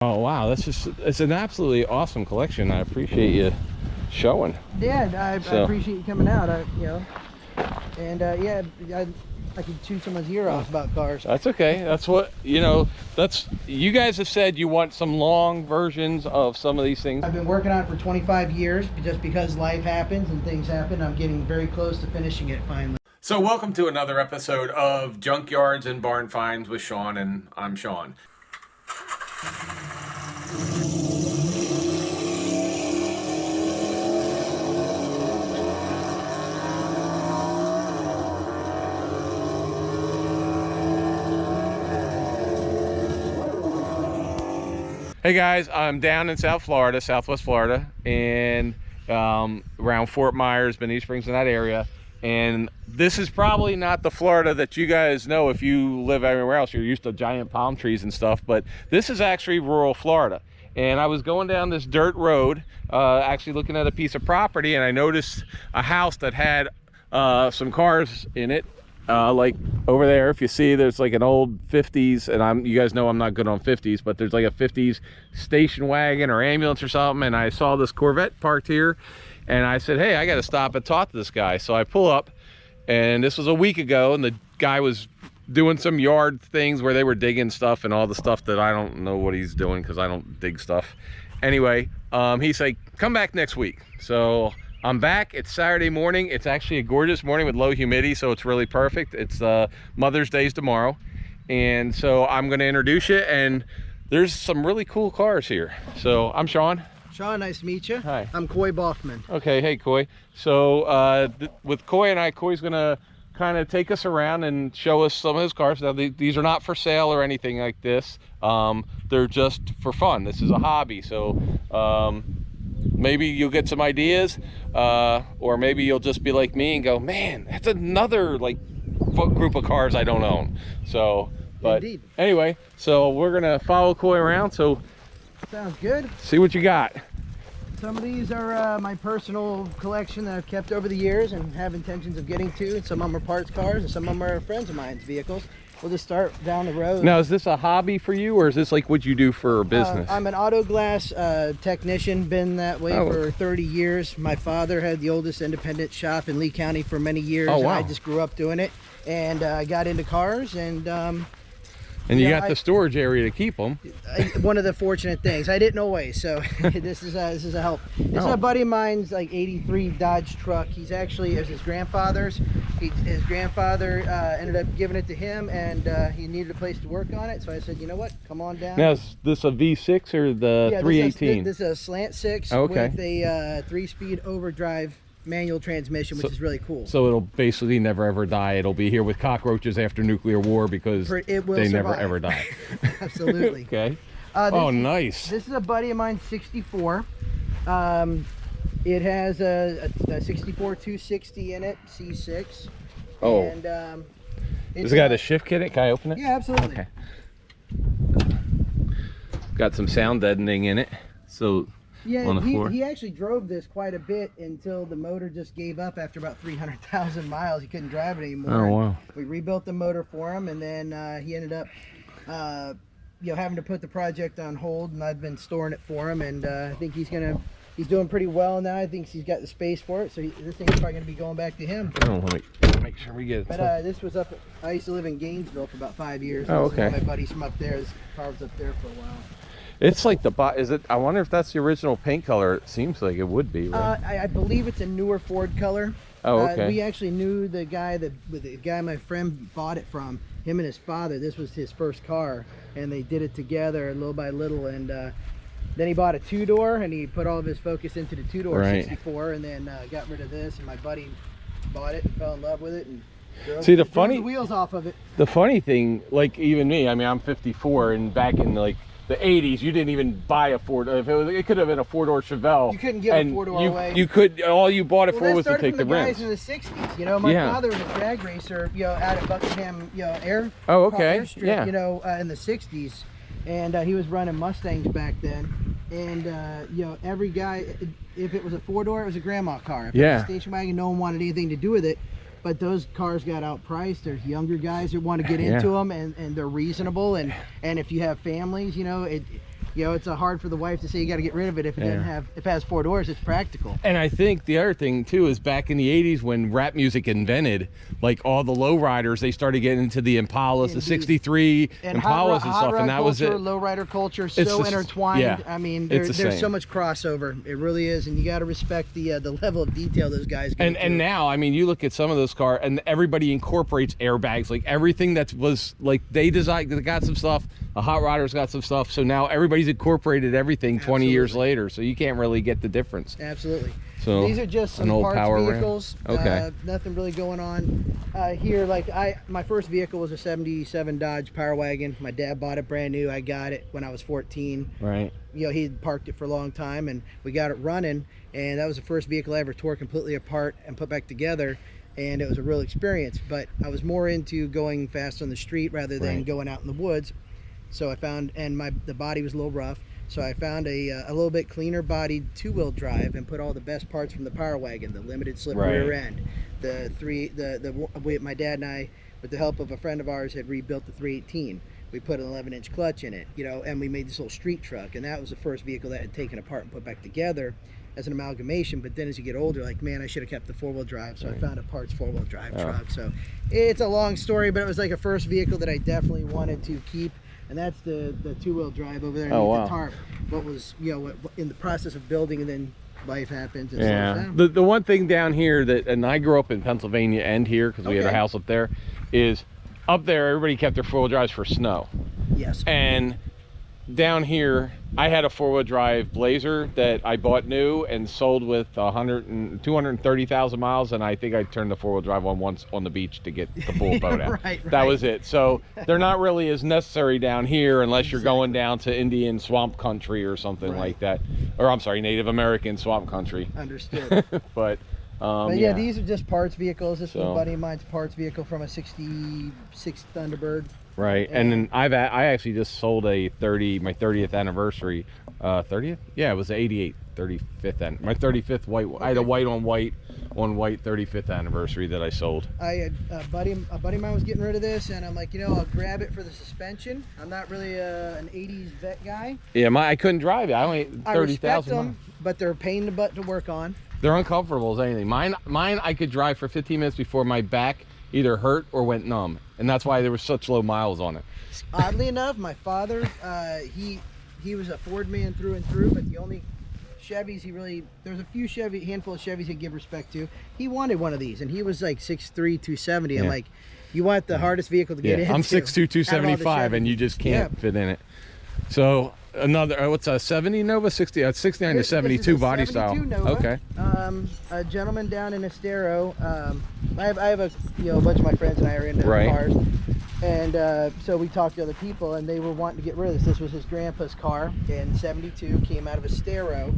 Oh wow, it's an absolutely awesome collection. I appreciate you showing. Yeah, I appreciate you coming out. Yeah, I could chew someone's ear off about cars. That's okay. That's what, that's, you guys have said you want some long versions of some of these things. I've been working on it for 25 years, just because life happens and things happen. I'm getting very close to finishing it finally. So welcome to another episode of Junkyards and Barn Finds with Sean, and I'm Sean. Hey guys, I'm down in Southwest Florida, and around Fort Myers, Benita Springs, in that area. And this is probably not the Florida that you guys know if you live everywhere else. You're used to giant palm trees and stuff, but this is actually rural Florida. And I was going down this dirt road, actually looking at a piece of property, and I noticed a house that had some cars in it. Like over there, if you see, there's like an old 50s, and you guys know I'm not good on 50s, but there's like a 50s station wagon or ambulance or something, and I saw this Corvette parked here, and I said, hey, I got to stop and talk to this guy. So I pull up, and this was a week ago, and the guy was doing some yard things where they were digging stuff and all the stuff that I don't know what he's doing because I don't dig stuff. Anyway, he said, come back next week. So I'm back. It's Saturday morning. It's actually a gorgeous morning with low humidity, so it's really perfect. It's Mother's Day's tomorrow, and so I'm going to introduce you, and there's some really cool cars here. So I'm Sean. Sean, nice to meet you. Hi. I'm Coy Boffman. Okay, hey Coy. So with Coy and I, Coy's going to kind of take us around and show us some of his cars. Now these are not for sale or anything like this. They're just for fun. This is a hobby, so maybe you'll get some ideas, or maybe you'll just be like me and go, man, that's another like group of cars I don't own. So, but Indeed. Anyway, so we're gonna follow Coy around. So sounds good. See what you got. Some of these are my personal collection that I've kept over the years and have intentions of getting to. Some of them are parts cars, and some of them are friends of mine's vehicles. We'll just start down the road. Now, is this a hobby for you, or is this like what you do for business? I'm an auto glass technician, been that way for 30 years. My father had the oldest independent shop in Lee County for many years. Oh, wow. I just grew up doing it, and I got into cars, and you got the storage area to keep them. One of the fortunate things. I didn't always, so this is a help. This is a buddy of mine's, like, 83 Dodge truck. He's actually, it was his grandfather's. His grandfather ended up giving it to him, and he needed a place to work on it. So I said, you know what, come on down. Now, is this a V6 or the 318? This is a slant 6 with a 3-speed overdrive manual transmission, which is really cool. So it'll basically never ever die. It'll be here with cockroaches after nuclear war because they never ever die. Absolutely. Okay. Nice. This is a buddy of mine, 64. It has a 64 260 in it, C6. Oh. And does it got a shift kit? Can I open it? Yeah, absolutely. Okay. Got some sound deadening in it. So yeah, on the floor. He actually drove this quite a bit until the motor just gave up after about 300,000 miles. He couldn't drive it anymore. Oh, wow. We rebuilt the motor for him, and then he ended up having to put the project on hold, and I've been storing it for him, and I think he's doing pretty well now. I think he's got the space for it, so this thing's probably going to be going back to him. Let me make sure we get it. But this was I used to live in Gainesville for about 5 years. Oh, okay. My buddies from up there. This car was up there for a while. It's like is it? I wonder if that's the original paint color. It seems like it would be, right? I believe it's a newer Ford color. Oh, okay. We actually knew the guy my friend bought it from. Him and his father. This was his first car, and they did it together little by little. And then he bought a 2-door, and he put all of his focus into the 2-door 64, and then got rid of this. And my buddy bought it and fell in love with it, and drove the wheels off of it. The funny thing, like even me, I mean, I'm 54, and back in like the 80s, you didn't even buy a Ford. If it could have been a 4-door Chevelle. You couldn't give a 4-door away. You could. All you bought it for was to take the rims. Guys in the 60s, my father was a drag racer, out at Buckingham, air. Oh, okay. Airstrip, yeah. In the 60s, and he was running Mustangs back then, and every guy, if it was a 4-door, it was a grandma car. If it was a station wagon, no one wanted anything to do with it. But those cars got outpriced. There's younger guys that want to get into them, and they're reasonable. And if you have families, you know, it's hard for the wife to say you got to get rid of it if it doesn't have, if it has 4 doors. It's practical. And I think the other thing too is back in the 80s when rap music invented, like all the lowriders, they started getting into the Impalas, the 63 and Impalas and stuff, and that was it. Lowrider culture, so intertwined. Yeah, I mean, there's so much crossover. It really is, and you got to respect the level of detail those guys go to. And now, I mean, you look at some of those cars, and everybody incorporates airbags, like everything that was like they designed. They got some stuff. The Hot Rodders got some stuff, so now everybody's incorporated everything 20 years later, so you can't really get the difference. Absolutely. So these are just some old parts power vehicles. Okay. Nothing really going on here. Like my first vehicle was a 77 Dodge Power Wagon. My dad bought it brand new. I got it when I was 14. Right. You know, he parked it for a long time, and we got it running, and that was the first vehicle I ever tore completely apart and put back together. And it was a real experience, but I was more into going fast on the street rather than going out in the woods. So I found, and the body was a little rough, so I found a little bit cleaner bodied 2-wheel drive and put all the best parts from the Power Wagon, the limited slip rear end, my dad and I, with the help of a friend of ours, had rebuilt the 318. We put an 11-inch clutch in it, you know, and we made this little street truck, and that was the first vehicle that had taken apart and put back together as an amalgamation. But then as you get older, like, man, I should have kept the 4-wheel drive, so I found a parts 4-wheel drive truck. So it's a long story, but it was like a first vehicle that I definitely wanted to keep. And that's the 2-wheel drive over there underneath the tarp. What was, you know, in the process of building, and then life happens. And the one thing down here that, and I grew up in Pennsylvania and here because we had a house up there, is up there everybody kept their 4-wheel drives for snow. Yes. And down here I had a 4-wheel drive Blazer that I bought new and sold with 230,000 miles, and I think I turned the 4-wheel drive on once on the beach to get the full boat out. That was it. So they're not really as necessary down here unless you're going down to Indian swamp country or something like that, or I'm sorry, Native American swamp country. Understood. But yeah, these are just parts vehicles. This was a buddy of mine's parts vehicle from a 66 Thunderbird. Right, and then I actually just sold my 30th anniversary. 30th? Yeah, it was the 88 35th and my 35th white. I had a white on white 35th anniversary that I sold. I had a buddy of mine was getting rid of this, and I'm like, you know, I'll grab it for the suspension. I'm not really an 80s vet guy. Yeah, I couldn't drive it. I only 30,000. I respect them, but they're a pain in the butt to work on. They're uncomfortable as anything. Mine I could drive for 15 minutes before my back either hurt or went numb, and that's why there was such low miles on it. Oddly enough, my father, he was a Ford man through and through, but the only Chevys there's a handful of Chevys he'd give respect to. He wanted one of these, and he was like 6'3", 270. I'm like, you want the hardest vehicle to get into. I'm 6'2", 275, and you just can't fit in it. So another, what's a 70 Nova? 69 to 72 body style. Nova. Okay. A gentleman down in Estero. I have a bunch of my friends and I are into cars, and so we talked to other people, and they were wanting to get rid of this. This was his grandpa's car in '72. Came out of Estero,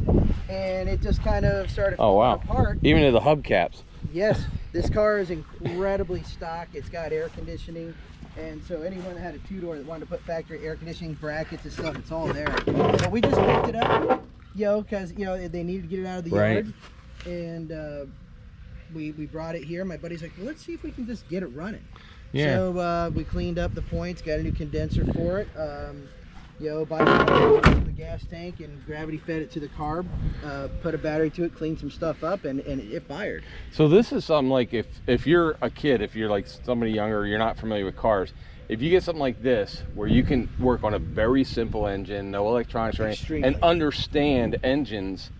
and it just kind of started falling apart. Even to the hubcaps. Yes, this car is incredibly stock. It's got air conditioning. And so anyone that had a 2-door that wanted to put factory air conditioning brackets and stuff, it's all there. But we just picked it up, because they needed to get it out of the yard, and we brought it here. My buddy's like, well, let's see if we can just get it running. Yeah. So we cleaned up the points, got a new condenser for it. Bypassed the gas tank and gravity fed it to the carb, put a battery to it, cleaned some stuff up, and it fired. So this is something like if you're a kid, if you're like somebody younger, you're not familiar with cars, if you get something like this where you can work on a very simple engine, no electronics or anything, and understand engines,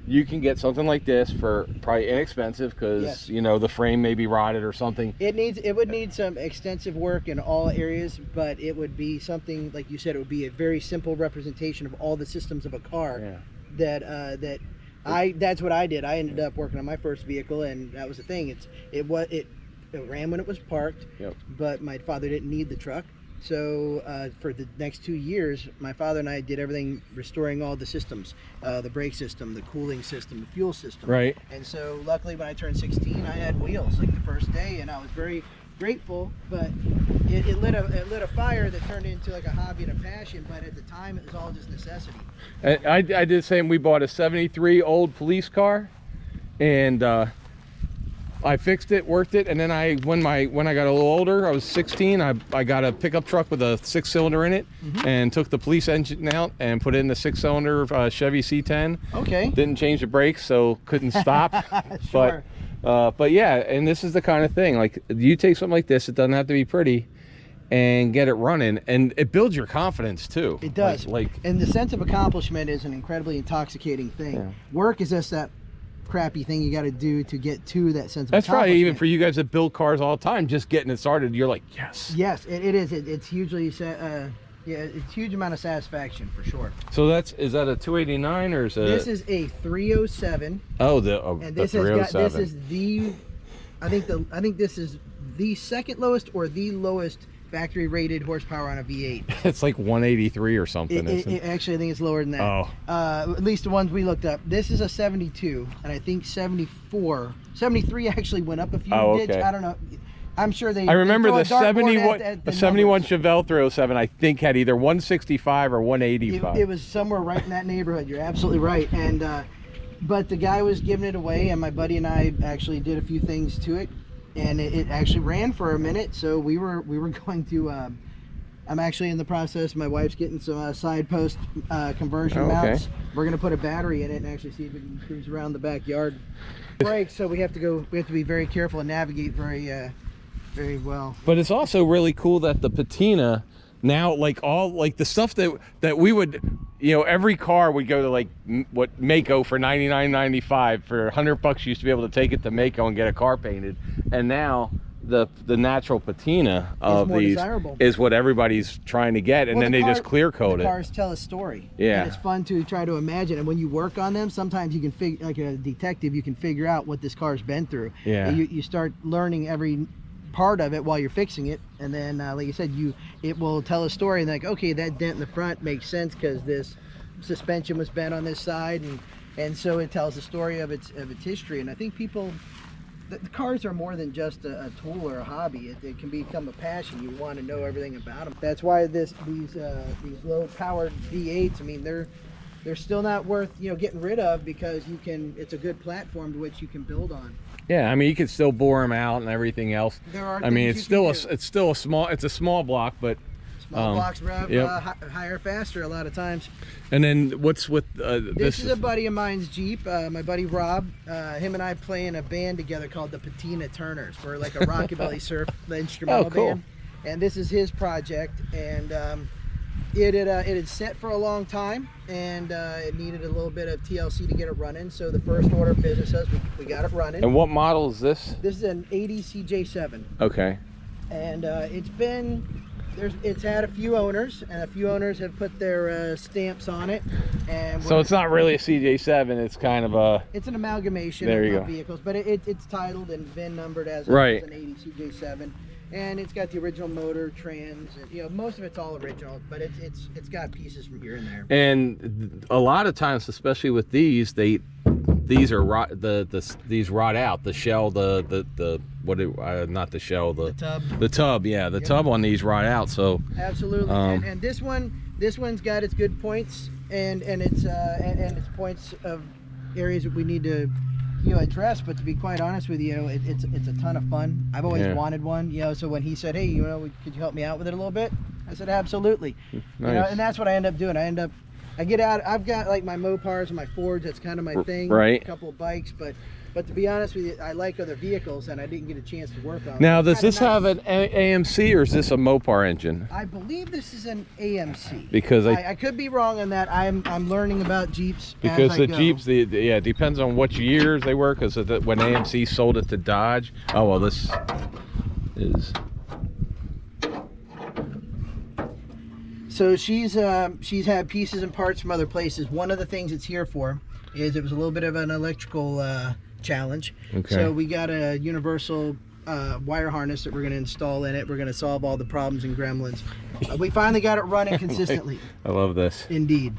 you can get something like this for probably inexpensive because the frame may be rotted or something. It would need some extensive work in all areas, but it would be something, like you said, it would be a very simple representation of all the systems of a car. That's what I did. I ended up working on my first vehicle, and that was the thing. It ran when it was parked, but my father didn't need the truck. So for the next 2 years, my father and I did everything, restoring all the systems, the brake system, the cooling system, the fuel system. Right. And so luckily when I turned 16, I had wheels like the first day, and I was very grateful, but it lit a fire that turned into like a hobby and a passion, but at the time it was all just necessity. I did the same. We bought a 73 old police car, and I fixed it, worked it, and then when I got a little older, I was 16, I got a pickup truck with a 6-cylinder in it, and took the police engine out and put in the 6-cylinder Chevy C10. Okay. Didn't change the brakes, so couldn't stop. Sure. But yeah, and this is the kind of thing, like, you take something like this, it doesn't have to be pretty, and get it running, and it builds your confidence too. It does. Like and the sense of accomplishment is an incredibly intoxicating thing. Yeah. Work is just that crappy thing you got to do to get to that sense of that's accomplishment. probably even for you guys that build cars all the time, just getting it started, you're like, yes. Yes, it is. It's hugely, yeah, it's huge amount of satisfaction for sure. So is that a 289 or is it? This is a 307. Oh, and this the 307. has got, this is the, I think this is the second lowest or the lowest factory rated horsepower on a V8. It's like 183 or something. Actually, I think it's lower than that. Oh. At least the ones we looked up. This is a 72, and I think 73 actually went up a few digits. I don't know. I'm sure they. I remember they the 71, the 71 Chevelle 307. I think had either 165 or 185. It was somewhere right in that neighborhood. You're absolutely right. And but the guy was giving it away, and my buddy and I actually did a few things to it. And it actually ran for a minute, so we were going to. I'm actually in the process. My wife's getting some side post conversion mounts. We're gonna put a battery in it and actually see if we can cruise around the backyard. Break, so we have to be very careful and navigate very well. But it's also really cool that the patina now, like the stuff that we would, every car would go to like Mako for $99.95. For $100 you used to be able to take it to Mako and get a car painted, and now the natural patina of these desirable. Is what everybody's trying to get, and then they just clear coat it. The cars tell a story. Yeah, and it's fun to try to imagine, and when you work on them, sometimes you can figure, like a detective, you can figure out what this car's been through. Yeah, you start learning every part of it while you're fixing it, and then like you said, it will tell a story, and like, okay, that dent in the front makes sense because this suspension was bent on this side, and so it tells the story of its history. And I think people, the cars are more than just a tool or a hobby. It can become a passion. You want to know everything about them. That's why these low powered V8s, I mean, they're still not worth getting rid of, because it's a good platform to which you can build on. Yeah, I mean, you can still bore them out and everything else. I mean, it's still a small block, but small blocks rev higher, faster a lot of times. And then what's with this is a buddy of mine's Jeep, my buddy Rob. Him and I play in a band together called the Patina Turners. We're like a rockabilly surf instrumental band, and this is his project. And it had set for a long time, and it needed a little bit of TLC to get it running. So the first order of business is we got it running. And what model is this? This is an 80 CJ7. Okay. And it's had a few owners, and a few owners have put their stamps on it. And so it's not really a CJ7. It's kind of it's an amalgamation of vehicles, but it's titled and VIN numbered as an 80 CJ7. And it's got the original motor, trans, and, most of it's all original, but it's got pieces from here and there. And a lot of times, especially with these are these rot out. The shell, not the shell, the tub. The tub, yeah, the tub on these rot out. So absolutely. And this one's got its good points and its points of areas that we need to address, but to be quite honest with you, it's a ton of fun. I've always wanted one, so when he said, hey, could you help me out with it a little bit, I said absolutely. Nice. And that's what I end up doing. I get out, I've got like my Mopars and my Fords, that's kind of my thing, right? A couple of bikes, but to be honest with you, I like other vehicles, and I didn't get a chance to work on them. Now, does this have an AMC, or is this a Mopar engine? I believe this is an AMC. Because I could be wrong on that. I'm learning about Jeeps. Because the Jeeps, it depends on which years they were. Because when AMC sold it to Dodge, oh well, this is. So she's had pieces and parts from other places. One of the things it's here for is it was a little bit of an electrical challenge. Okay. So we got a universal wire harness that we're going to install in it. We're going to solve all the problems and gremlins. We finally got it running consistently. I love this. Indeed.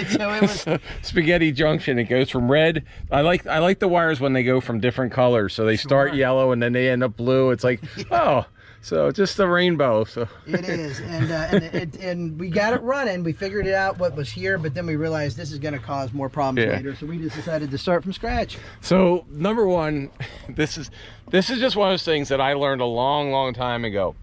So it was spaghetti junction. It goes from red. I like the wires when they go from different colors. So they start yellow and then they end up blue. It's like, oh, So just a rainbow. So it is, and we got it running. We figured it out what was here, but then we realized this is going to cause more problems later. So we just decided to start from scratch. So number one, this is just one of those things that I learned a long time ago.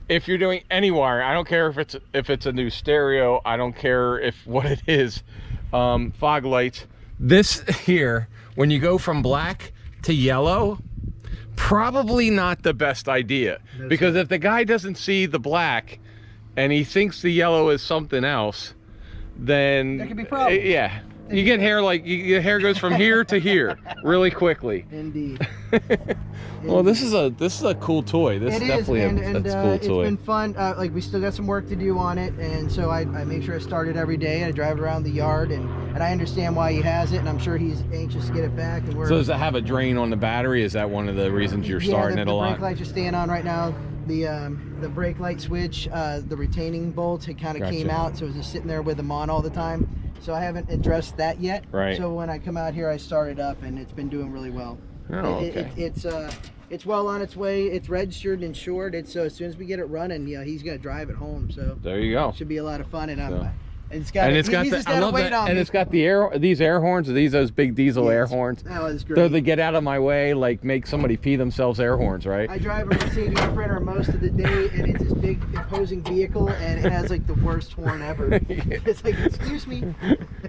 If you're doing any wiring, I don't care if it's a new stereo, I don't care if what it is, fog lights. This here, when you go from black to yellow, probably not the best idea. No, because if the guy doesn't see the black and he thinks the yellow is something else, then there could be problems. Yeah, you get hair your hair goes from here to here really quickly. Indeed. Well, this is a cool toy. This is definitely a cool toy. It's been fun. Like, we still got some work to do on it, and so I make sure I start it every day. I drive around the yard, and I understand why he has it, and I'm sure he's anxious to get it back. And so does it have a drain on the battery? Is that one of the reasons you're starting it a lot? The brake lights are staying on right now. The brake light switch, the retaining bolt, it kind of came out, so it was just sitting there with them on all the time. So I haven't addressed that yet. Right. So when I come out here, I start it up, and it's been doing really well. Oh, okay. It's well on its way. It's registered and insured. So as soon as we get it running, yeah, he's gonna drive it home. So there you go. Should be a lot of fun, and it's got these air horns. Are these those big diesel air horns? Oh, that's great. So they get out of my way, like make somebody pee themselves air horns, right? I drive a Mercedes Sprinter most of the day, and it's this big imposing vehicle, and it has like the worst horn ever. It's like, excuse me.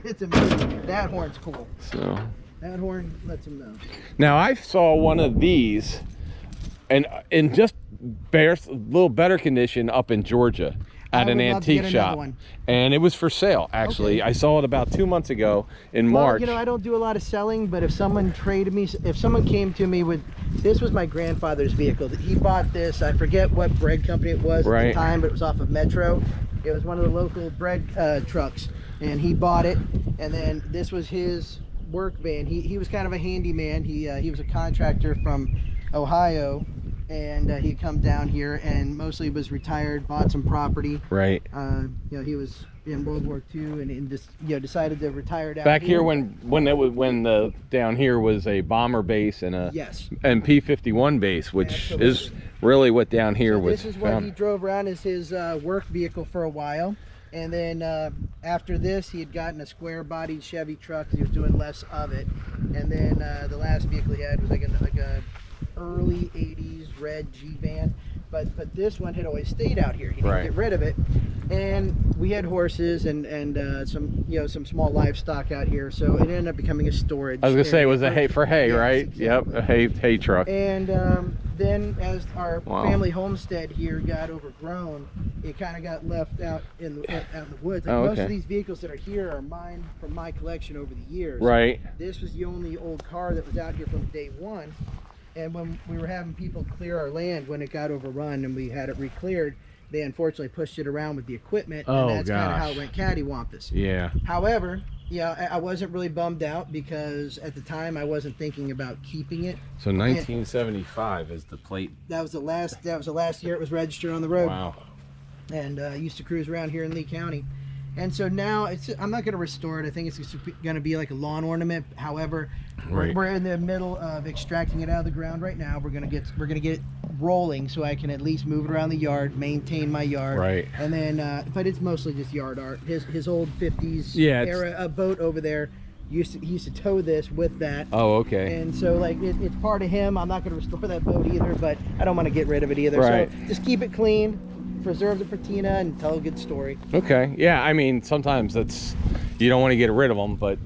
It's amazing. That horn's cool. So that horn lets them know. Now I saw one of these, and in just a little better condition up in Georgia at an antique shop, and it was for sale. Actually, I saw it about 2 months ago in March. You know, I don't do a lot of selling, but if someone came to me with, this was my grandfather's vehicle. He bought this. I forget what bread company it was at the time, but it was off of Metro. It was one of the local bread trucks, and he bought it. And then this was his work van. He was kind of a handyman. He was a contractor from Ohio, and he'd come down here and mostly was retired, bought some property. Right. You know, he was in World War II and just, you know, decided to retire down back here when the down here was a bomber base and a P-51 base, which is really what down here was. This is what he drove around as his work vehicle for a while. And then after this, he had gotten a square-bodied Chevy truck. He was doing less of it. And then the last vehicle he had was like a early 80s red G-van. But this one had always stayed out here. He didn't get rid of it. And we had horses and some small livestock out here, so it ended up becoming a storage. I was gonna say it was a hay for hay, right? Exactly. Yep, a hay truck. And then as our family homestead here got overgrown, it kind of got left out in the woods. Like most of these vehicles that are here are mine from my collection over the years. Right. This was the only old car that was out here from day one. And when we were having people clear our land, when it got overrun and we had it re-cleared, they unfortunately pushed it around with the equipment, and that's kind of how it went cattywampus. Yeah. However, I wasn't really bummed out because at the time I wasn't thinking about keeping it. So 1975 is the plate. That was the last year it was registered on the road. Wow. And I used to cruise around here in Lee County. And so now I'm not going to restore it. I think it's going to be like a lawn ornament. However, we're in the middle of extracting it out of the ground right now. We're going to get it rolling so I can at least move it around the yard, maintain my yard. Right. And then, but it's mostly just yard art. His old 50s era boat over there. He used to tow this with that. Oh, okay. And so like it's part of him. I'm not going to restore that boat either, but I don't want to get rid of it either. Right. So just keep it clean. Preserve the patina and tell a good story. Okay. Yeah, I mean, sometimes you don't want to get rid of them, but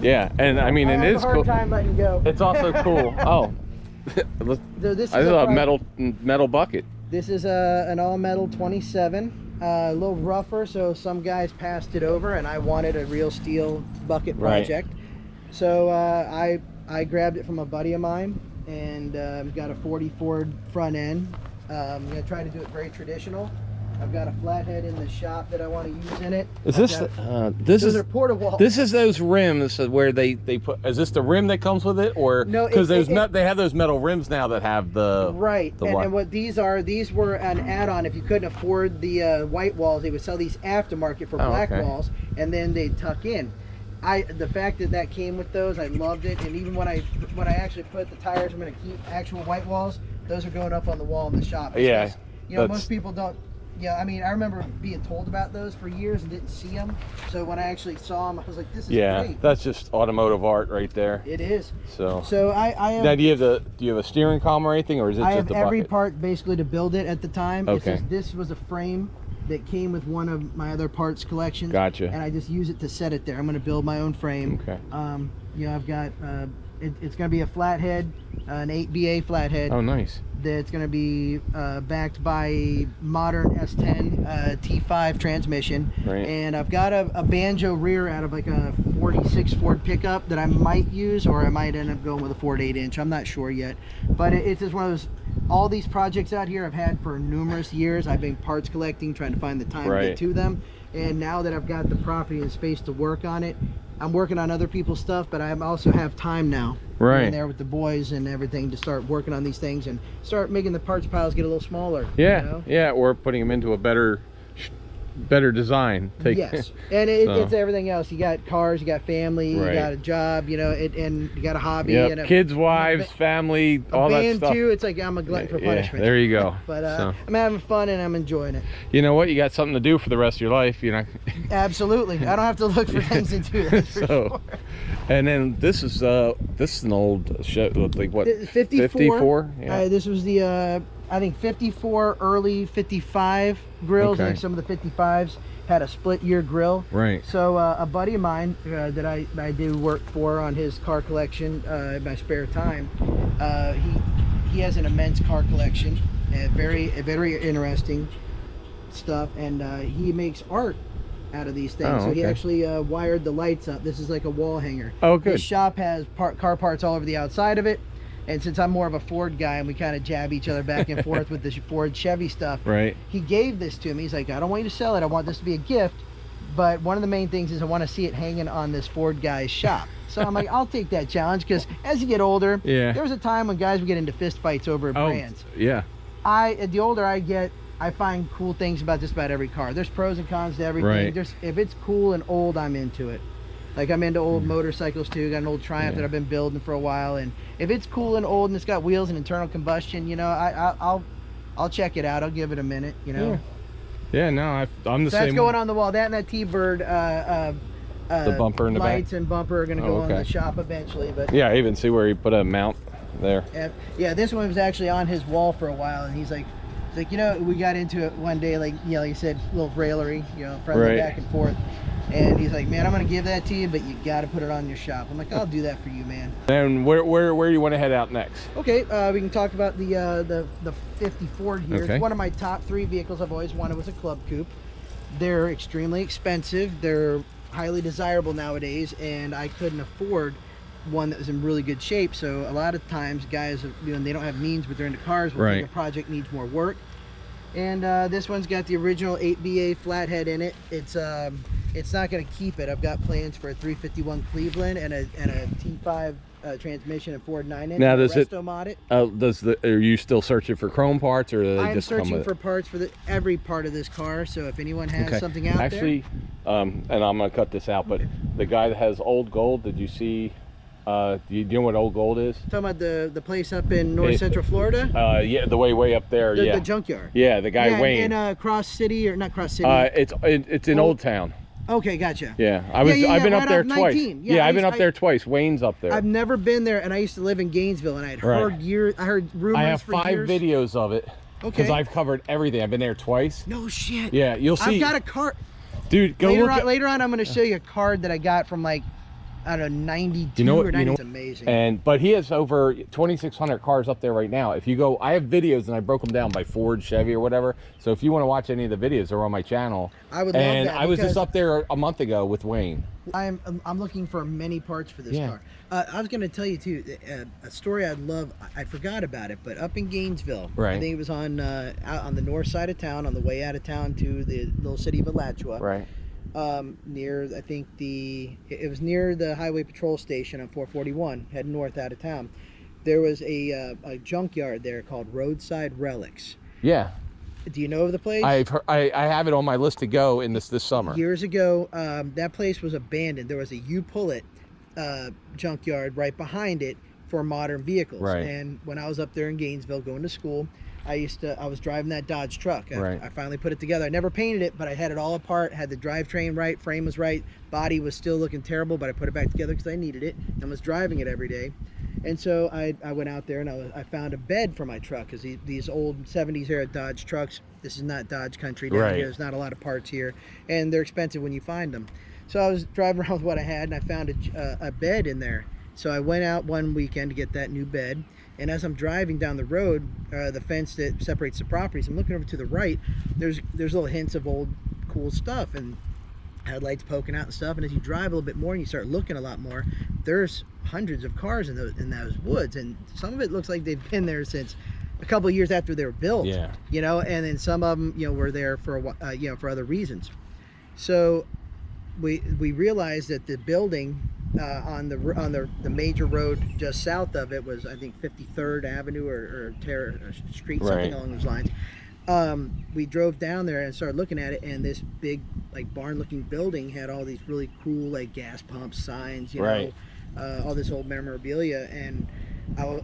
yeah, and I mean, it is cool. I have a hard time letting go. It's also cool. Oh, so this is a metal bucket. This is an all-metal 27, a little rougher, so some guys passed it over, and I wanted a real steel bucket project. So I grabbed it from a buddy of mine, and got a 40 Ford front end. I'm going to try to do it very traditional. I've got a flathead in the shop that I want to use in it. Is this those are porta-walls. This is those rims where they put. Is this the rim that comes with it, or no? Because they have those metal rims now that have the and what these were an add-on. If you couldn't afford the white walls, they would sell these aftermarket for black walls, and then they'd tuck in. The fact that came with those, I loved it. And even when I actually put the tires, I'm going to keep actual white walls. those are going up on the wall in the shop. Yeah, you know, most people don't. Yeah, I mean, I remember being told about those for years and didn't see them. So when I actually saw them, I was like, "This is great." That's just automotive art right there. It is. So I have. Now, do you have a steering column or anything, or is it I just have a every bucket? part basically to build it at the time. Okay. This was a frame that came with one of my other parts collections. Gotcha. And I just use it to set it there. I'm going to build my own frame. Okay. You know, I've got it's going to be a flathead, an 8BA flathead. Oh, nice. That's going to be backed by a modern S10 T5 transmission. Right. And I've got a banjo rear out of like a 46 Ford pickup that I might use, or I might end up going with a Ford 8-inch. I'm not sure yet. But it's just one of those, all these projects out here I've had for numerous years. I've been parts collecting, trying to find the time to get to them. And now that I've got the property and space to work on it, I'm working on other people's stuff, but I also have time now. Right. In there with the boys and everything to start working on these things and start making the parts piles get a little smaller. Yeah, you know? yeah, or putting them into a better design. Yes, and it's everything else. You got cars, you got family, you got a job, you know, and you got a hobby. Yep. And Kids, wives, family, all that stuff. Too. It's like I'm a glutton for punishment. There you go. But I'm having fun and I'm enjoying it. You know what? You got something to do for the rest of your life. You know. Absolutely. I don't have to look for things to do. That's for sure. And then this is an old like what? 54. 54. Yeah. This was the I think 54, early 55 grills. I think some of the 55s had a split year grill. Right. So a buddy of mine that I do work for on his car collection in my spare time, he has an immense car collection, very interesting stuff, and he makes art out of these things. So he actually wired the lights up. This is like a wall hanger. Oh, good. His shop has car parts all over the outside of it. And since I'm more of a Ford guy and we kind of jab each other back and forth with the Ford Chevy stuff, he gave this to me. He's like, I don't want you to sell it. I want this to be a gift. But one of the main things is I want to see it hanging on this Ford guy's shop. So I'm like, I'll take that challenge, because as you get older, there was a time when guys would get into fist fights over brands. Yeah. The older I get, I find cool things about just about every car. There's pros and cons to everything. If it's cool and old, I'm into it. Like, I'm into old motorcycles too. Got an old Triumph that I've been building for a while, and if it's cool and old and it's got wheels and internal combustion, you know, I'll check it out. I'll give it a minute, you know. Yeah, no, I'm the same. That's going on the wall. That and that T-Bird, the bumper in the back. Lights and bumper are going to go on the shop eventually. But yeah, I even see where he put a mount there. Yeah, this one was actually on his wall for a while, and he's like, you know, we got into it one day, like, you know, he said, a little raillery, you know, friendly back and forth. And he's like, man, I'm going to give that to you, but you got to put it on your shop. I'm like, I'll do that for you, man. And where do you want to head out next? Okay, we can talk about the 50 Ford here. Okay. It's one of my top 3 vehicles I've always wanted was a club coupe. They're extremely expensive. They're highly desirable nowadays, and I couldn't afford one that was in really good shape. So a lot of times guys, you know, they don't have means, but they're into cars. Will think a project needs more work. And this one's got the original 8BA flathead in it. It's not going to keep it. I've got plans for a 351 Cleveland and a T5 transmission and Ford 9-inch. Now, does mod it? Are you still searching for chrome parts, or do they just come with it? I'm searching for parts for every part of this car. So if anyone has something out there. And I'm going to cut this out, but the guy that has Old Gold, did you see? Do you know what Old Gold is? Talking about the place up in Central Florida? Yeah, the way up there. The Junkyard. Yeah, the guy Wayne. In Cross City, or not Cross City. It's in Old Town. Okay, gotcha. Yeah, I've been up there twice. Yeah, I've been up there twice. Wayne's up there. I've never been there, and I used to live in Gainesville, and I heard rumors. I have 5 videos of it. Okay. Because I've covered everything. I've been there twice. No shit. Yeah, you'll see. I've got a card. Dude, go later on, I'm going to show you a card that I got from, like, I don't know, 92 or 90. It's amazing. But he has over 2,600 cars up there right now. If you go, I have videos and I broke them down by Ford, Chevy, or whatever. So if you want to watch any of the videos, they're on my channel. I would love that. And I was just up there a month ago with Wayne. I'm looking for many parts for this car. I was going to tell you too a story I'd love. I forgot about it, but up in Gainesville, I think it was on out on the north side of town, on the way out of town to the little city of Alachua. Right. Near, I think it was near the highway patrol station on 441, heading north out of town. There was a junkyard there called Roadside Relics. Yeah. Do you know of the place? I have it on my list to go in this summer. Years ago, that place was abandoned. There was a U-Pull-It junkyard right behind it for modern vehicles. Right. And when I was up there in Gainesville going to school, I was driving that Dodge truck. I finally put it together. I never painted it, but I had it all apart, had the drivetrain right, frame was right, body was still looking terrible, but I put it back together because I needed it and was driving it every day. And so I went out there and I found a bed for my truck, because these old 70s era Dodge trucks, this is not Dodge country down here. There's not a lot of parts here, and they're expensive when you find them. So I was driving around with what I had, and I found a bed in there. So I went out one weekend to get that new bed, and as I'm driving down the road, the fence that separates the properties, I'm looking over to the right, there's little hints of old cool stuff and headlights poking out and stuff. And as you drive a little bit more and you start looking a lot more, there's hundreds of cars in those woods, and some of it looks like they've been there since a couple of years after they were built. Yeah. You know, and then some of them, you know, were there for for other reasons. So we realized that the building on the major road just south of it was, I think, 53rd Avenue or Street, something along those lines. We drove down there and started looking at it, and this big, like, barn-looking building had all these really cool, like, gas pump signs, you know, all this old memorabilia, and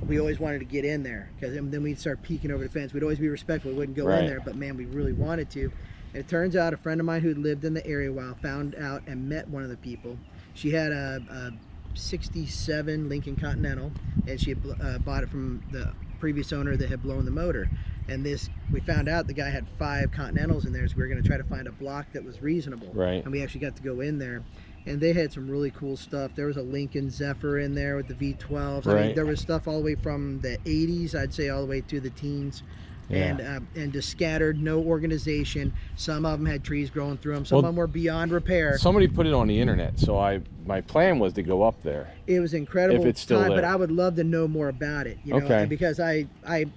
we always wanted to get in there, because then we'd start peeking over the fence. We'd always be respectful. We wouldn't go in there, but man, we really wanted to. And it turns out a friend of mine who lived in the area a while found out and met one of the people. She had a 67 Lincoln Continental, and she had bought it from the previous owner that had blown the motor. And we found out the guy had 5 Continentals in there, so we were going to try to find a block that was reasonable. Right. And we actually got to go in there, and they had some really cool stuff. There was a Lincoln Zephyr in there with the V12s. I mean, there was stuff all the way from the 80s, I'd say, all the way to the teens. Yeah. And just scattered, no organization. Some of them had trees growing through them. Some of them were beyond repair. Somebody put it on the internet, so my plan was to go up there. It was incredible. If it's still there. But I would love to know more about it, you know, because I don't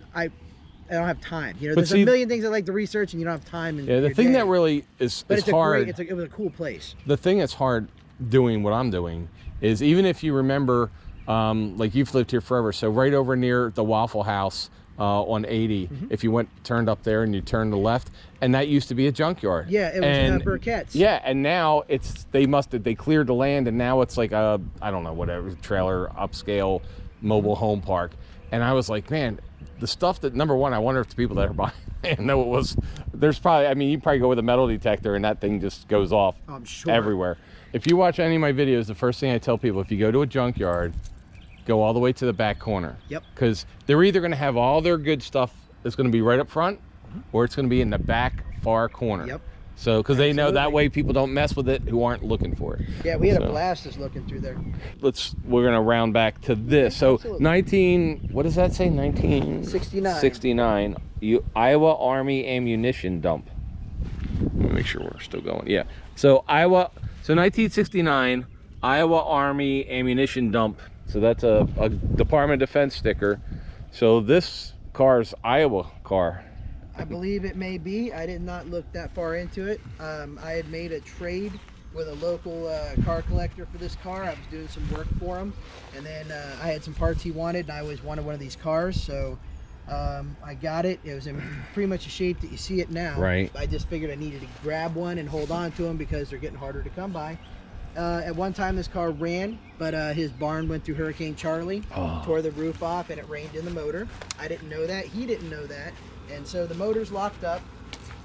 have time. You know, there's a million things I like to research, and you don't have time. Yeah, the thing that really is hard. It was a cool place. The thing that's hard doing what I'm doing is, even if you remember, like, you've lived here forever, so right over near the Waffle House on 80, if you turned up there and you turned to the left, and that used to be a junkyard. Yeah, it was Burkett's. Yeah, and now they cleared the land, and now it's like a, I don't know, whatever, trailer, upscale, mobile home park. And I was like, man, the stuff that, number one, I wonder if the people that are buying it know it was, there's probably, I mean, you probably go with a metal detector and that thing just goes off everywhere. If you watch any of my videos, the first thing I tell people, if you go to a junkyard, go all the way to the back corner. Yep. Because they're either going to have all their good stuff that's going to be right up front, or it's going to be in the back far corner. Yep. So, because they know that way people don't mess with it who aren't looking for it. Yeah, we had a blast just looking through there. We're going to round back to this. So, what does that say? 1969. Iowa Army ammunition dump. Let me make sure we're still going. Yeah. So 1969 Iowa Army ammunition dump. So that's a Department of Defense sticker. So this car's Iowa car. I believe it may be. I did not look that far into it. I had made a trade with a local car collector for this car. I was doing some work for him, and then I had some parts he wanted, and I always wanted one of these cars, so I got it. It was in pretty much the shape that you see it now. Right. I just figured I needed to grab one and hold on to them because they're getting harder to come by. At one time this car ran, but his barn went through Hurricane Charlie, tore the roof off, and it rained in the motor. I didn't know that. He didn't know that. And so the motor's locked up,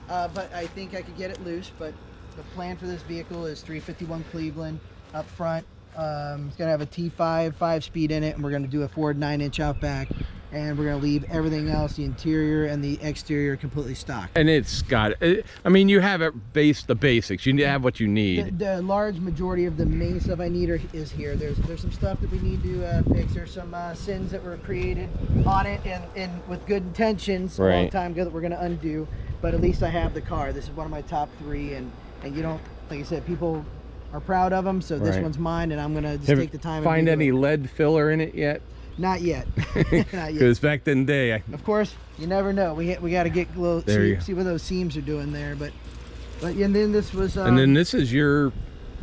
but I think I could get it loose. But the plan for this vehicle is 351 Cleveland up front. It's going to have a T5 5-speed in it, and we're going to do a Ford 9-inch out back. And we're going to leave everything else, the interior and the exterior, completely stock. And it's got, I mean, you have the basics. You have what you need. The large majority of the main stuff I need is here. There's some stuff that we need to fix. There's some sins that were created on it and with good intentions a long time ago that we're going to undo. But at least I have the car. This is one of my top 3. And you don't, like I said, people are proud of them. So this one's mine, and I'm going to just take the time. Find any lead filler in it yet? Not yet. Not yet. Because back in the day, of course, you never know. We got to get a little see what those seams are doing there. But and then this was. And then this is your.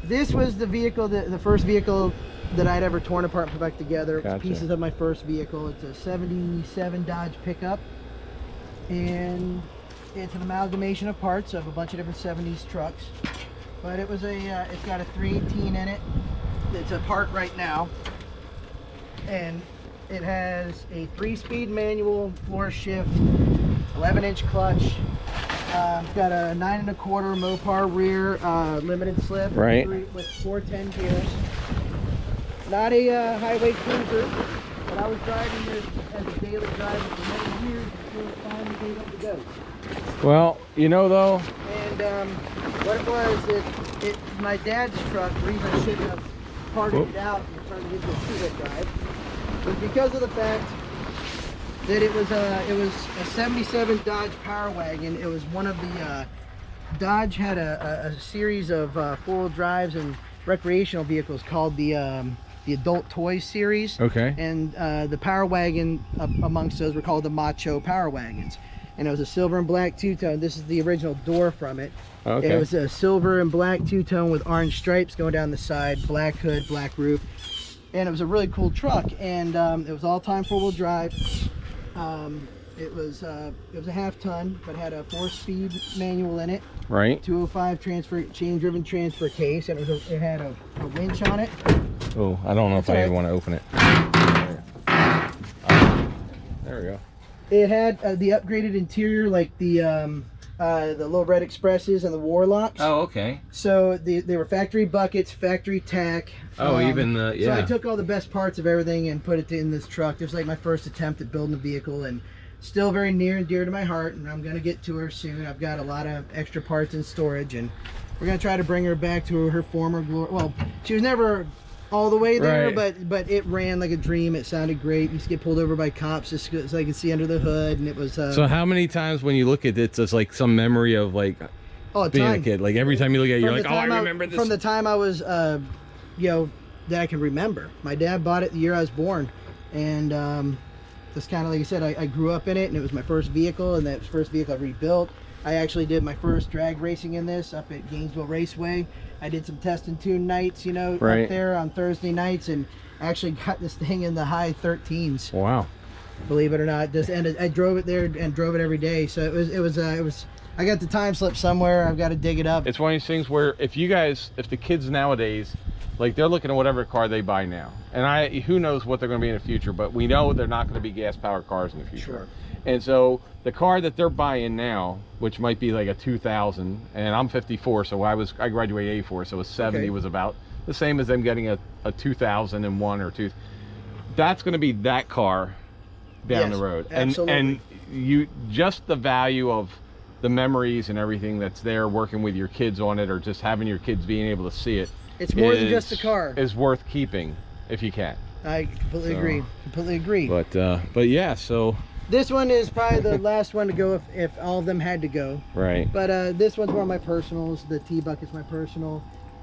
This was the vehicle, the first vehicle that I'd ever torn apart and put back together. Gotcha. Pieces of my first vehicle. It's a '77 Dodge pickup, and it's an amalgamation of parts of a bunch of different '70s trucks. But it was it's got a 318 in it. It's apart right now, and It has a 3-speed manual, floor shift, 11-inch clutch. It's got a 9 1/4 Mopar rear, limited slip, Right. with 410 gears. Not a highway cruiser, but I was driving this as a daily driver for many years before it finally gave up the ghost. Well, you know though. And what it was, it my dad's truck. The reason I shouldn't have parted it out and turned it into a 2-wheel drive was because of the fact that it was a 77 Dodge Power Wagon. It was one of the Dodge had a series of 4-wheel drives and recreational vehicles called the Adult Toys series. Okay. And the Power Wagon amongst those were called the Macho Power Wagons. And it was a silver and black two-tone. This is the original door from it. Okay. It was a silver and black two-tone with orange stripes going down the side, black hood, black roof. And it was a really cool truck. And it was all-time 4-wheel drive. It was a half-ton, but had a 4-speed manual in it. Right. 205 chain-driven transfer case, and it had a winch on it. Oh, I don't know if I even want to open it. There we go. It had the upgraded interior, like the little red expresses and the Warlocks. Oh, okay. So they were factory buckets, factory tack. Oh, even the, yeah. So I took all the best parts of everything and put it in this truck. It was like my first attempt at building a vehicle, and still very near and dear to my heart. And I'm gonna get to her soon. I've got a lot of extra parts in storage, and we're gonna try to bring her back to her former glory. Well, she was never all the way there, Right. but it ran like a dream. It sounded great. Used to get pulled over by cops just so I could see under the hood, and it was. So how many times when you look at it, it's like some memory of like being a kid? Like every time you look at it, you're like, oh, I remember this. From the time I was, that I can remember. My dad bought it the year I was born, and just kind of like I said, I grew up in it, and it was my first vehicle, and that was the first vehicle I rebuilt. I actually did my first drag racing in this up at Gainesville Raceway. I did some test and tune nights, up there on Thursday nights, and actually got this thing in the high 13s. Wow. Believe it or not, I drove it there and drove it every day. So it was. I got the time slip somewhere. I've got to dig it up. It's one of these things where if the kids nowadays, like they're looking at whatever car they buy now, and who knows what they're going to be in the future, but we know they're not going to be gas powered cars in the future. Sure. And so the car that they're buying now, which might be like a 2000, and I'm 54, so I graduated 84, so a 70 was about the same as them getting a 2001 or 2. That's going to be that car down the road. Absolutely. And you just the value of the memories and everything that's there working with your kids on it, or just having your kids being able to see it. It's more than just a car. Is worth keeping if you can. I completely agree. Completely agree. But yeah, so this one is probably the last one to go if all of them had to go. Right. But this one's one of my personals. The T-Bucket's my personal.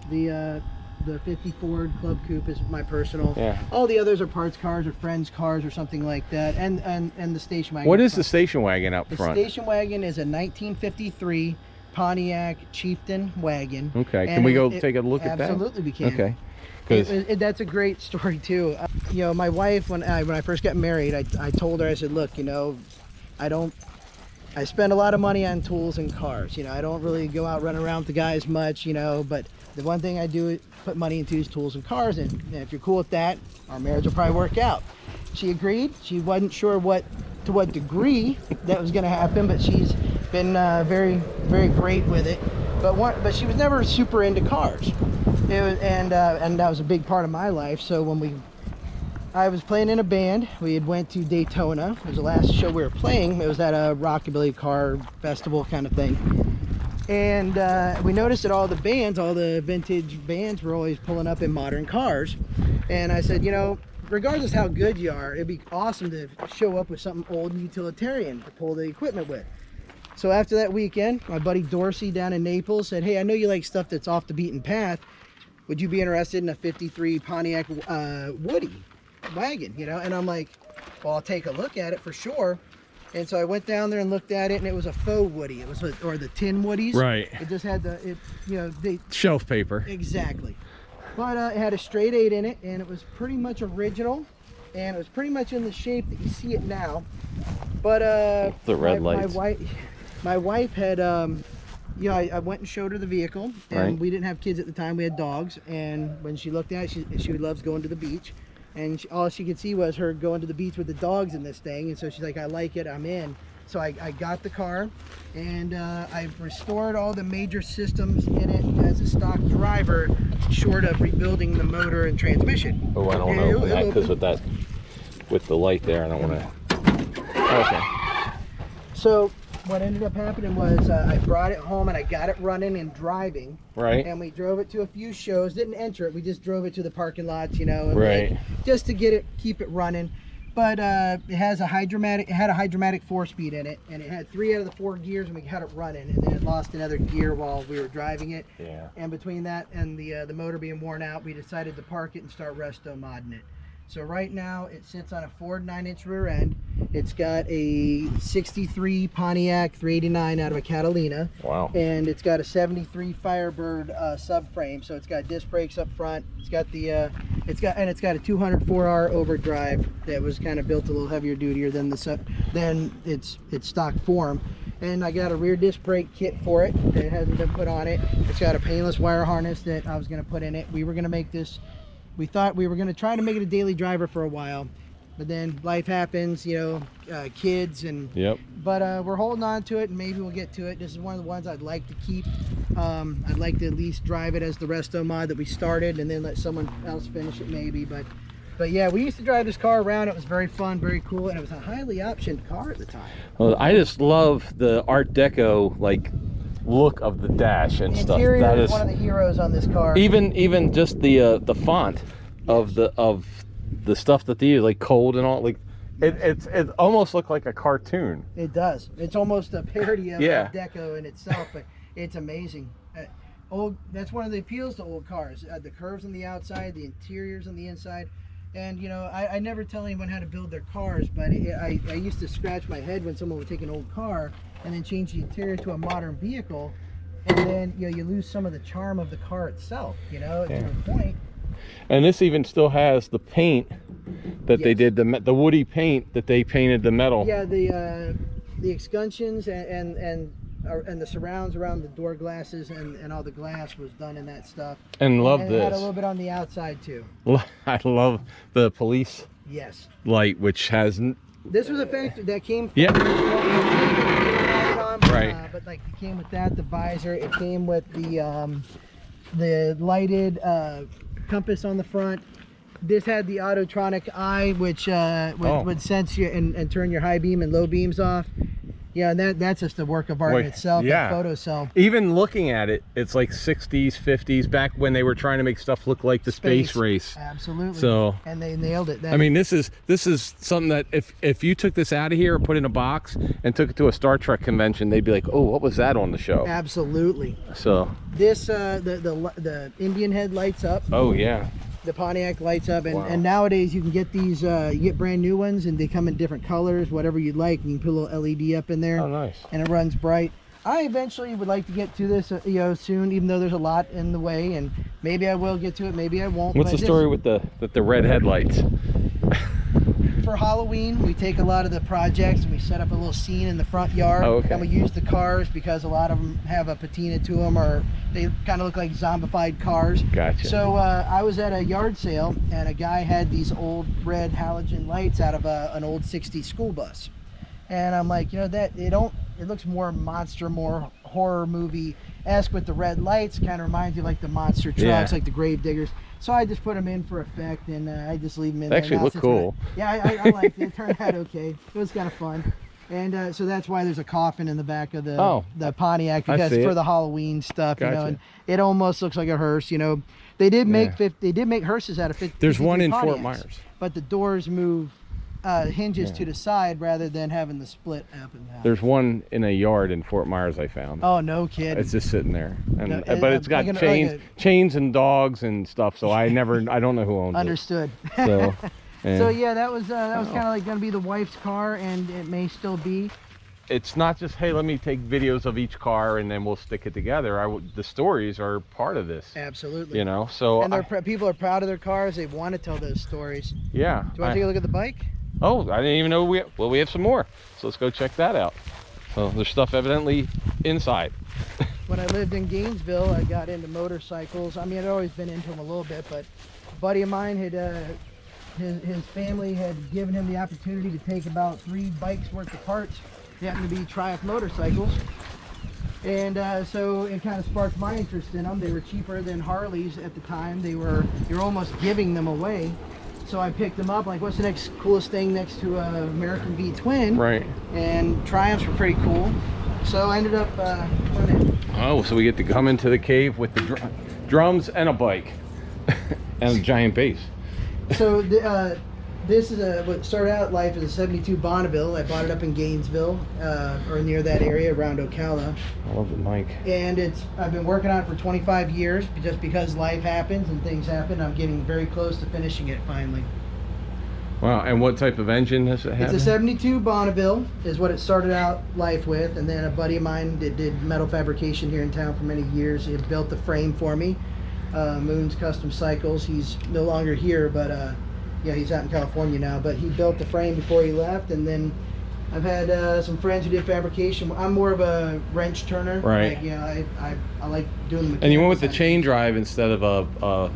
The 50 Ford Club Coupe is my personal. Yeah. All the others are parts cars or friends cars or something like that. And the station wagon. What is the station wagon up front? The station wagon is a 1953 Pontiac Chieftain wagon. Okay. Can we go take a look at that? Absolutely, we can. Okay. That's a great story too. My wife, when I first got married, I told her, I said, look, I spend a lot of money on tools and cars. I don't really go out running around with the guys much, but the one thing I do put money into is tools and cars, and if you're cool with that, our marriage will probably work out. She agreed. She wasn't sure to what degree that was going to happen, but she's been very, very great with it. But she was never super into cars. And that was a big part of my life. So when I was playing in a band, we had went to Daytona. It was the last show we were playing. It was at a rockabilly car festival kind of thing. And we noticed that all the vintage bands were always pulling up in modern cars. And I said, regardless how good you are, it'd be awesome to show up with something old and utilitarian to pull the equipment with. So after that weekend, my buddy Dorsey down in Naples said, hey, I know you like stuff that's off the beaten path. Would you be interested in a 53 Pontiac Woody wagon, And I'm like, well, I'll take a look at it for sure. And so I went down there and looked at it, and it was a faux Woody. It was or the tin Woodies. Right. It just had shelf paper. Exactly. But it had a straight 8 in it, and it was pretty much original, and it was pretty much in the shape that you see it now. But the red lights. My wife had I went and showed her the vehicle, and we didn't have kids at the time. We had dogs, and when she looked at it, she loves going to the beach. and all she could see was her going to the beach with the dogs in this thing. And so she's like, I like it, I'm in. So I got the car, and I restored all the major systems in it as a stock driver, short of rebuilding the motor and transmission. Oh, I don't want to open that because with the light there, I don't want to. Okay. So what ended up happening was I brought it home and I got it running and driving. Right. And we drove it to a few shows. Didn't enter it. We just drove it to the parking lots, you know. And right. just to keep it running. But it has a hydromatic. It had a hydromatic 4-speed in it, and it had 3 out of the 4 gears, and we had it running. And then it lost another gear while we were driving it. Yeah. And between that and the motor being worn out, we decided to park it and start resto modding it. So right now it sits on a Ford 9-inch rear end. It's got a 63 Pontiac 389 out of a Catalina. Wow. And it's got a 73 Firebird subframe. So it's got disc brakes up front. It's got the it's got a 204R overdrive that was kind of built a little heavier dutier than its stock form. And I got a rear disc brake kit for it that hasn't been put on it. It's got a painless wire harness that I was going to put in it. We were going to make this. We thought we were going to try to make it a daily driver for a while, but then life happens, you know, kids and. Yep. But we're holding on to it, and maybe we'll get to it. This is one of the ones I'd like to keep. I'd like to at least drive it as the resto mod that we started, and then let someone else finish it maybe. But yeah, we used to drive this car around. It was very fun, very cool, and it was a highly optioned car at the time. Well, I just love the Art Deco look of the dash and stuff. That is one of the heroes on this car. Even just the font of the stuff that they use, like cold and all, it almost looked like a cartoon. It does. It's almost a parody of Deco in itself, but it's amazing. That's one of the appeals to old cars. The curves on the outside, the interiors on the inside. And you know, I never tell anyone how to build their cars, but I used to scratch my head when someone would take an old car and then change the interior to a modern vehicle, and then you know, you lose some of the charm of the car itself, you know, to a point. And this even still has the paint that they did, the woody paint that they painted the metal. Yeah, the escutcheons and the surrounds around the door glasses and all the glass was done in that stuff. And love this. It had a little bit on the outside too. I love the police light, which has. This was a factory that came from. Yeah. Right. But like it came with that, the visor. It came with the lighted compass on the front. This had the autotronic eye, which would sense you and turn your high beam and low beams off. Yeah, and that's just a work of art in itself. Yeah. Photo cell. Even looking at it, it's like 60s, 50s, back when they were trying to make stuff look like the space race. Absolutely. So. And they nailed it. I mean, this is something that if you took this out of here and put it in a box and took it to a Star Trek convention, they'd be like, oh, what was that on the show? Absolutely. So. This the Indian head lights up. Oh yeah. The Pontiac lights up, and nowadays you can get these, you get brand new ones, and they come in different colors, whatever you'd like. You can put a little LED up in there. Oh, nice. And it runs bright. I eventually would like to get to this, you know, soon, even though there's a lot in the way, and maybe I will get to it, maybe I won't. What's the story with the red headlights? For Halloween, we take a lot of the projects and we set up a little scene in the front yard. Oh, okay. And we use the cars because a lot of them have a patina to them, or they kind of look like zombified cars. Gotcha. So I was at a yard sale, and a guy had these old red halogen lights out of an old 60s school bus. And I'm like, you know, it looks more monster, more horror movie-esque with the red lights. Kind of reminds you like the monster trucks, like the grave diggers. So I just put them in for effect, and I just leave them in there. They actually look cool. Yeah, I liked it. It turned out okay. It was kind of fun. And so that's why there's a coffin in the back of the Pontiac, because for the Halloween stuff, you know, and it almost looks like a hearse, you know. They did make hearses out of 50. There's one in Pontiacs, Fort Myers. But the doors move hinges to the side rather than having the split up and down. There's one in a yard in Fort Myers I found. Oh, no kidding. It's just sitting there, and but it's got chains and dogs and stuff. So I don't know who owns it. Understood. So. So yeah, that was kind of like going to be the wife's car, and it may still be. It's not just, hey, let me take videos of each car and then we'll stick it together. The stories are part of this. Absolutely. You know, so. And people are proud of their cars. They want to tell those stories. Yeah. Do you want to take a look at the bike? Oh, I didn't even know we have some more. So let's go check that out. So there's stuff evidently inside. When I lived in Gainesville, I got into motorcycles. I mean, I'd always been into them a little bit, but a buddy of mine had his family had given him the opportunity to take about 3 bikes worth of parts. They happened to be Triumph motorcycles. And so it kind of sparked my interest in them. They were cheaper than Harleys at the time. You're almost giving them away. So I picked them up, like, what's the next coolest thing next to a American V Twin? Right. And Triumphs were pretty cool. So I ended up putting it. Oh, so we get to come into the cave with the drums and a bike and a giant bass. So this is what started out life as a 72 Bonneville. I bought it up in Gainesville, or near that area around Ocala. I love the mic. And I've been working on it for 25 years, just because life happens and things happen. I'm getting very close to finishing it finally. Wow, and what type of engine does it have? It's a 72 Bonneville is what it started out life with, and then a buddy of mine that did metal fabrication here in town for many years, he had built the frame for me. Moon's Custom Cycles. He's no longer here, but yeah, he's out in California now, but he built the frame before he left. And then I've had some friends who did fabrication. I'm more of a wrench turner. Right. Like, yeah, I like doing the. And you went with the chain drive instead of a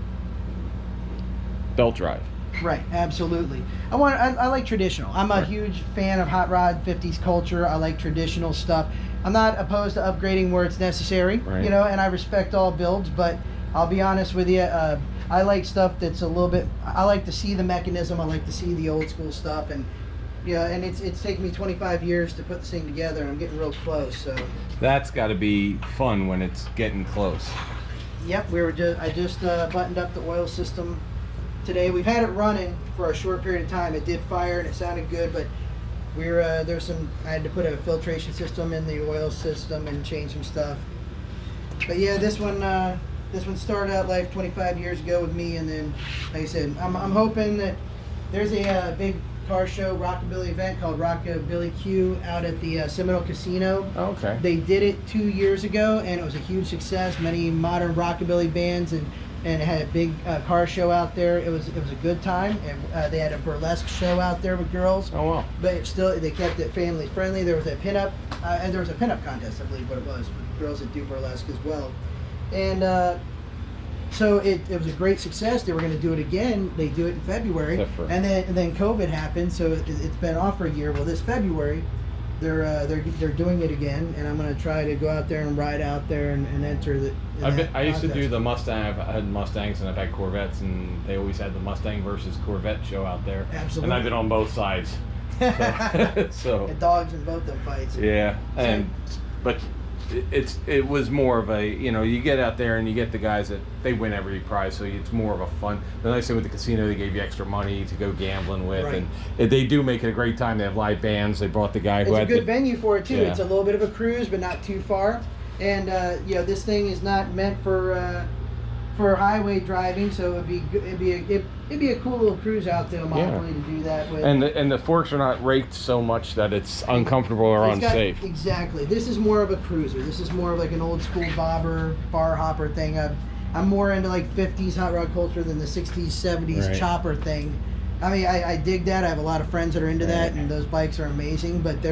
belt drive. Right, absolutely. I like traditional. I'm a huge fan of hot rod 50s culture. I like traditional stuff. I'm not opposed to upgrading where it's necessary, right. You know, and I respect all builds, but I'll be honest with you, I like stuff that's a little bit, I like to see the mechanism, I like to see the old school stuff, and yeah, and it's taken me 25 years to put this thing together, and I'm getting real close, so. That's got to be fun when it's getting close. Yep, I just buttoned up the oil system today. We've had it running for a short period of time. It did fire and it sounded good, but I had to put a filtration system in the oil system and change some stuff. But yeah, this one started out life 25 years ago with me, and then, like I said, I'm hoping that there's a big car show rockabilly event called Rockabilly Q out at the Seminole Casino. Oh, okay. They did it 2 years ago, and it was a huge success. Many modern rockabilly bands, and it had a big car show out there. It was a good time. And, they had a burlesque show out there with girls. Oh wow! But they kept it family friendly. There was a pinup, and there was a pinup contest, I believe, what it was, with girls that do burlesque as well. And so it was a great success. They were going to do it again. They do it in February, and then COVID happened, so it's been off for a year. Well, this February, they're doing it again, and I'm going to try to go out there and ride out there and enter the. I used to do the Mustang. I've had Mustangs and I've had Corvettes, and they always had the Mustang versus Corvette show out there. Absolutely. And I've been on both sides. So and dogs in both them fights. Yeah, but it was more of a, you know, you get out there and you get the guys that they win every prize, so it's more of a fun. The nice thing with the casino, they gave you extra money to go gambling with, right. And they do make it a great time. They have live bands. They brought the guy who had a good venue for it too. Yeah. It's a little bit of a cruise, but not too far. And you know, this thing is not meant for highway driving, so it'd be a cool little cruise out there, to do that with. And the forks are not raked so much that it's uncomfortable or unsafe. Exactly. This is more of a cruiser. This is more of like an old school bar hopper thing. I'm more into like 50s hot rod culture than the 60s, 70s right. chopper thing. I mean, I dig that. I have a lot of friends that are into that, and those bikes are amazing, but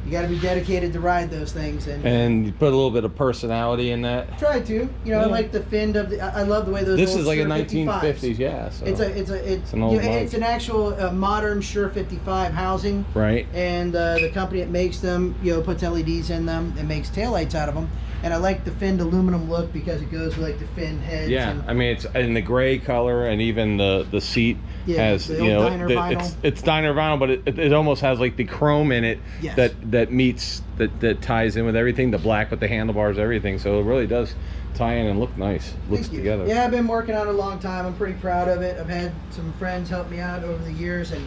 you got to be dedicated to ride those things, and you put a little bit of personality in that. Try to, you know, I like the fend of the. I love the way those. This old is like a Sure 1950s, yeah. So it's an old it's an actual modern Sure 55 housing, right? And the company that makes them, you know, puts LEDs in them and makes taillights out of them. And I like the finned aluminum look because it goes with like the fin heads. Yeah, I mean, it's in the gray color, and even the seat has, the you know, Diner vinyl. It's Diner vinyl, but it almost has like the chrome in it. Yes. that ties in with everything, the black with the handlebars, everything. So it really does tie in and look nice. Looks together. Yeah, I've been working on it a long time. I'm pretty proud of it. I've had some friends help me out over the years, and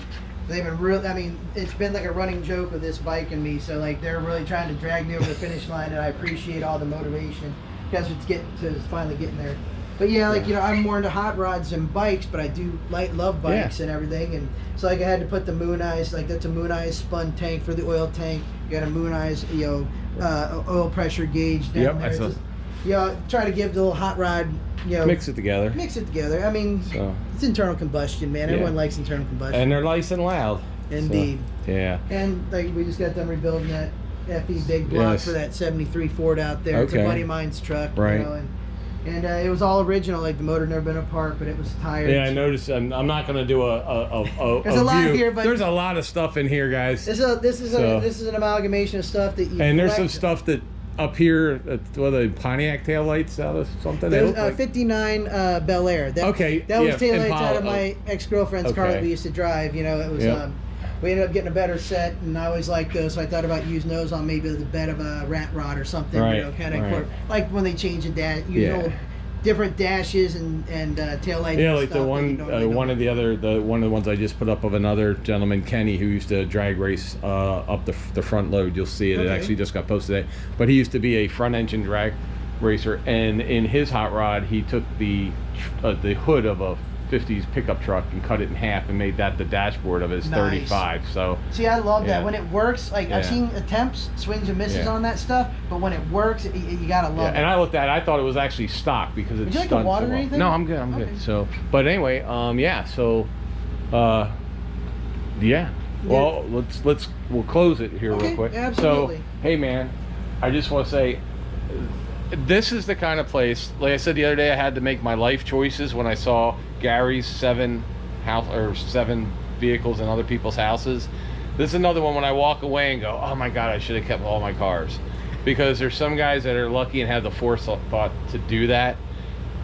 they've been real. I mean, it's been like a running joke with this bike and me. So like, they're really trying to drag me over the finish line, and I appreciate all the motivation because it's finally getting there. But yeah, like, you know, I'm more into hot rods and bikes, but I do love bikes and everything. And so like, I had to put the Moon Eyes, like that's a Moon Eyes spun tank for the oil tank. You got a Moon Eyes, you know, oil pressure gauge down there. Just, you know, try to give the little hot rod, you know, mix it together. I mean, it's internal combustion, man. Everyone likes internal combustion. And they're nice and loud. Indeed. So, yeah. And like, we just got done rebuilding that FE big block for that 73 Ford out there. It's a buddy of mine's truck. Right. You know, and And it was all original, like the motor never been apart, but it was tired. Yeah, I noticed. I'm not going to do a There's a lot view. here, but there's a lot of stuff in here, guys. This is an amalgamation of stuff that you. And there's collect. some stuff that up here, what are the Pontiac taillights out of something? There's 59 Bel Air. That was taillights out of my ex-girlfriend's car that we used to drive. You know, it was. We ended up getting a better set, and I always liked those, so I thought about using those on maybe the bed of a rat rod or something. Right, you know, kind of like when they change the dash, old different dashes and tail lights. Yeah, like the one one of the ones I just put up of another gentleman, Kenny, who used to drag race up the front load. You'll see it. It actually just got posted today. But he used to be a front engine drag racer, and in his hot rod, he took the hood of a 50s pickup truck and cut it in half and made that the dashboard of his 35. So see, I love that when it works. Like I've seen attempts, swings and misses on that stuff, but when it works, you gotta love it. And I looked at it, I thought it was actually stock because it's. Would you like a water or anything? No, I'm good. I'm good. So, but anyway, so, well, we'll close it here real quick. Absolutely. So, hey man, I just want to say, this is the kind of place, like I said the other day, I had to make my life choices when I saw Gary's 7 vehicles in other people's houses. This is another one when I walk away and go, oh my God, I should have kept all my cars. Because there's some guys that are lucky and have the forethought to do that.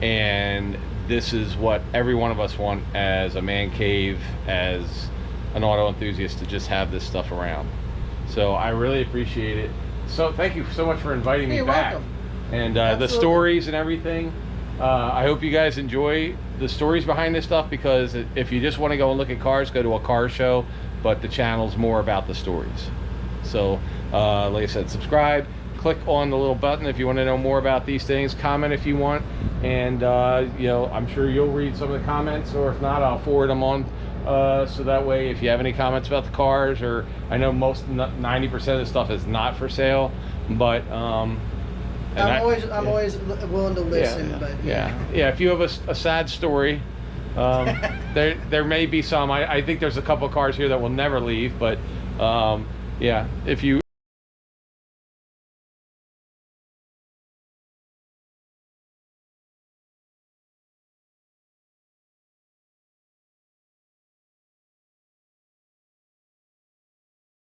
And this is what every one of us want as a man cave, as an auto enthusiast, to just have this stuff around. So I really appreciate it. So thank you so much for inviting me back. Welcome. And the stories and everything. I hope you guys enjoy the stories behind this stuff, because if you just want to go and look at cars, go to a car show, but the channel's more about the stories. So like I said, subscribe, click on the little button if you want to know more about these things, comment if you want, and you know, I'm sure you'll read some of the comments, or if not, I'll forward them on, so that way if you have any comments about the cars, or I know 90% of the stuff is not for sale, but I'm always willing to listen. If you have a sad story, there may be some. I think there's a couple cars here that will never leave, but if you